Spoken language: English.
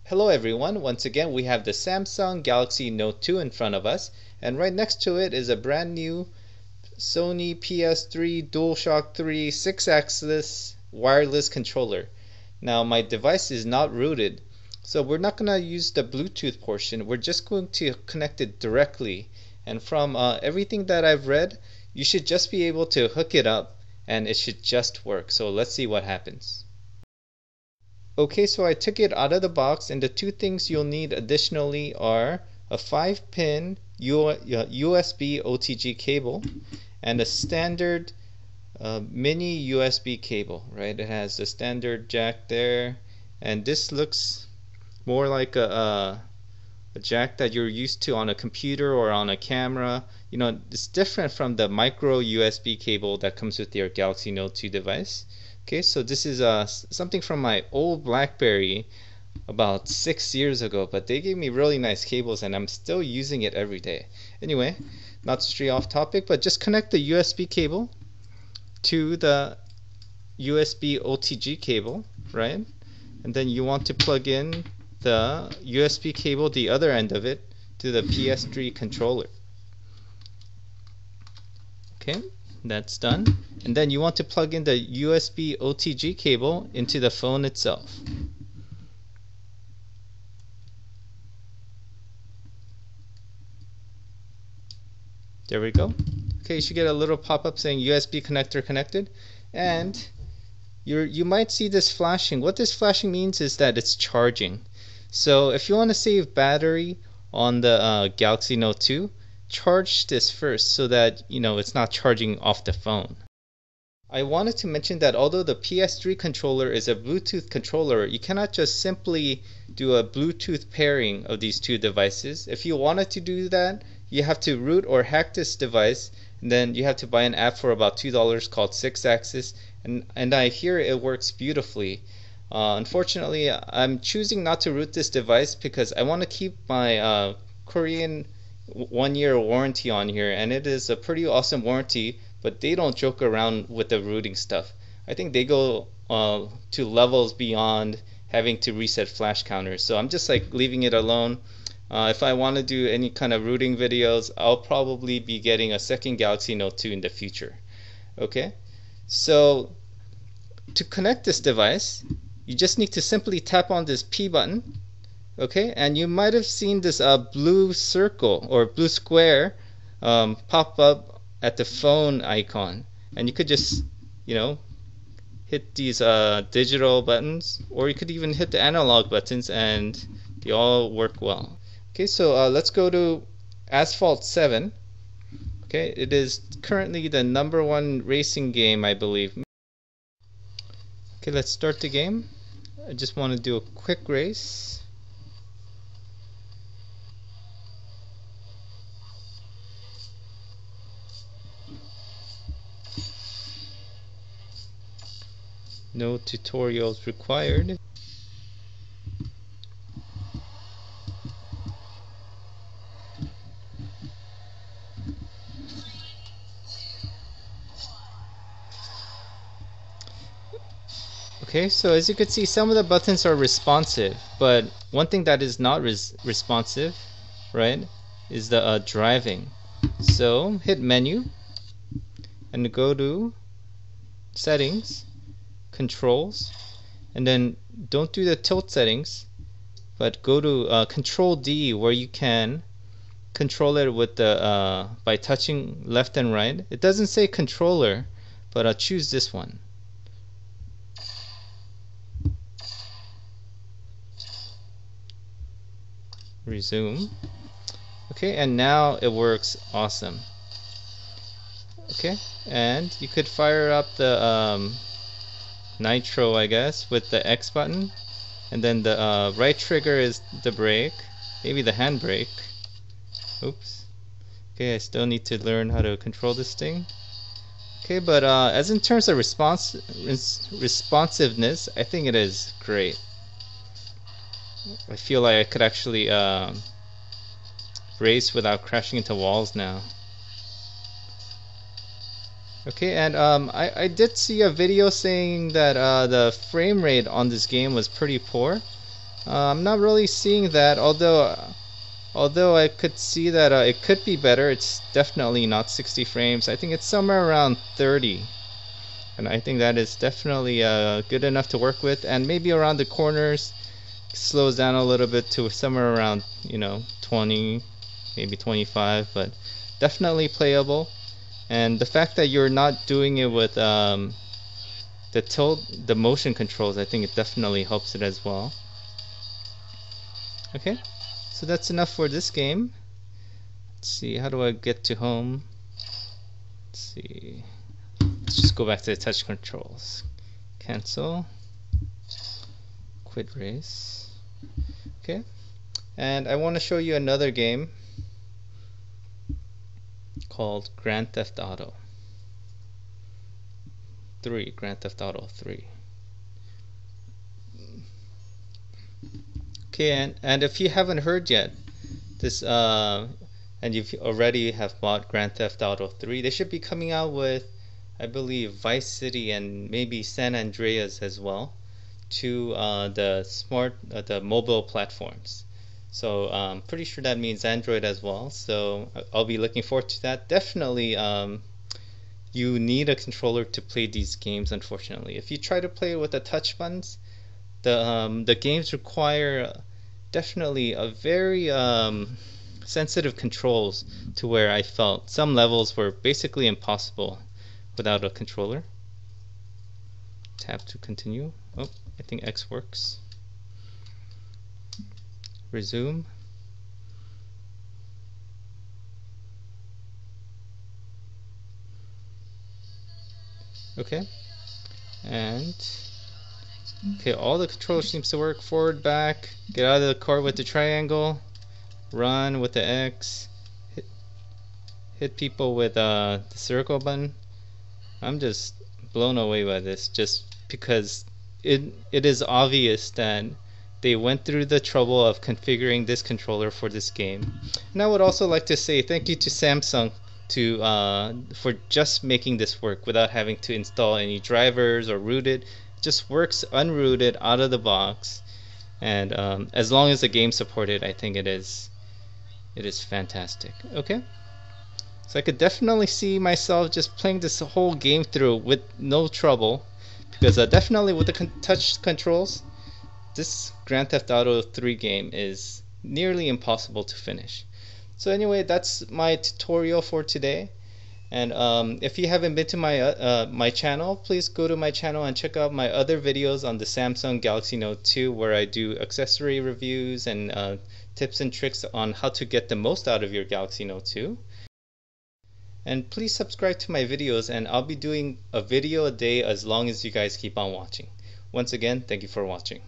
Hello everyone, once again we have the Samsung Galaxy Note 2 in front of us, and right next to it is a brand new Sony PS3 DualShock 3 6-axis wireless controller. Now my device is not rooted, so we're not going to use the Bluetooth portion, we're just going to connect it directly, and from everything that I've read, you should just be able to hook it up and it should just work. So let's see what happens. Okay, so I took it out of the box, and the two things you'll need additionally are a 5-pin USB OTG cable and a standard mini USB cable, right? It has the standard jack there, and this looks more like a jack that you're used to on a computer or on a camera. You know, it's different from the micro USB cable that comes with your Galaxy Note 2 device. Okay, so this is something from my old BlackBerry about 6 years ago, but they gave me really nice cables and I'm still using it every day. Anyway, not to stray off topic, but just connect the USB cable to the USB OTG cable, right? And then you want to plug in the USB cable, the other end of it, to the PS3 controller. Okay, that's done. And then you want to plug in the USB OTG cable into the phone itself. There we go. Okay, you should get a little pop-up saying USB connector connected, and you might see this flashing. What this flashing means is that it's charging. So if you want to save battery on the Galaxy Note 2, charge this first so that it's not charging off the phone. I wanted to mention that although the PS3 controller is a Bluetooth controller, you cannot just simply do a Bluetooth pairing of these two devices. If you wanted to do that, you have to root or hack this device, and then you have to buy an app for about $2 called 6-axis, and I hear it works beautifully. Unfortunately, I'm choosing not to root this device because I want to keep my Korean 1-year warranty on here, and it is a pretty awesome warranty, but they don't joke around with the rooting stuff. I think they go to levels beyond having to reset flash counters, so I'm just like leaving it alone. If I want to do any kind of rooting videos, I'll probably be getting a second Galaxy Note 2 in the future. Okay, so to connect this device, you just need to simply tap on this P button. Okay, and you might have seen this blue circle or blue square pop up at the phone icon, and you could just hit these digital buttons, or you could even hit the analog buttons, and they all work well. Okay, so let's go to Asphalt 7. Okay, it is currently the #1 racing game, I believe. Okay, let's start the game. I just want to do a quick race. No tutorials required. Okay, so as you can see, some of the buttons are responsive, but one thing that is not responsive, right, is the driving. So hit menu and go to settings, controls, and then don't do the tilt settings, but go to control D, where you can control it with the by touching left and right. It doesn't say controller, but I'll choose this one. Resume. Okay, and now it works awesome. Okay, and you could fire up the nitro, I guess, with the X button, and then the right trigger is the brake, maybe the handbrake. Oops. Okay, I still need to learn how to control this thing. Okay, but as in terms of responsiveness, I think it is great. I feel like I could actually race without crashing into walls now. Okay, and I did see a video saying that the frame rate on this game was pretty poor. I'm not really seeing that, although I could see that it could be better. It's definitely not 60 frames. I think it's somewhere around 30. And I think that is definitely good enough to work with. And maybe around the corners slows down a little bit to somewhere around 20, maybe 25, but definitely playable. And the fact that you're not doing it with the motion controls, I think it definitely helps it as well. Okay, so that's enough for this game. Let's see, how do I get to home? Let's see, let's just go back to the touch controls. Cancel, quit race. Okay, and I want to show you another game called Grand Theft Auto 3. Grand Theft Auto 3. Okay, and if you haven't heard yet, this and you already have bought Grand Theft Auto 3, they should be coming out with, I believe, Vice City and maybe San Andreas as well to the mobile platforms. So I'm pretty sure that means Android as well. So I'll be looking forward to that. Definitely, you need a controller to play these games. Unfortunately, if you try to play with the touch buttons, the games require definitely a very sensitive controls to where I felt some levels were basically impossible without a controller. Tap to continue. Oh, I think X works. Resume. Okay, and okay, all the controls seems to work. Forward, back, get out of the car with the triangle, run with the X, hit people with the circle button. I'm just blown away by this, just because it is obvious that they went through the trouble of configuring this controller for this game. And I would also like to say thank you to Samsung for just making this work without having to install any drivers or root it. It just works unrooted out of the box, and as long as the game supported, I think it is fantastic. Okay, so I could definitely see myself just playing this whole game through with no trouble, because definitely with the touch controls, this Grand Theft Auto 3 game is nearly impossible to finish. So anyway, that's my tutorial for today. And if you haven't been to my channel, please go to my channel and check out my other videos on the Samsung Galaxy Note 2, where I do accessory reviews and tips and tricks on how to get the most out of your Galaxy Note 2. And please subscribe to my videos, and I'll be doing a video a day as long as you guys keep on watching. Once again, thank you for watching.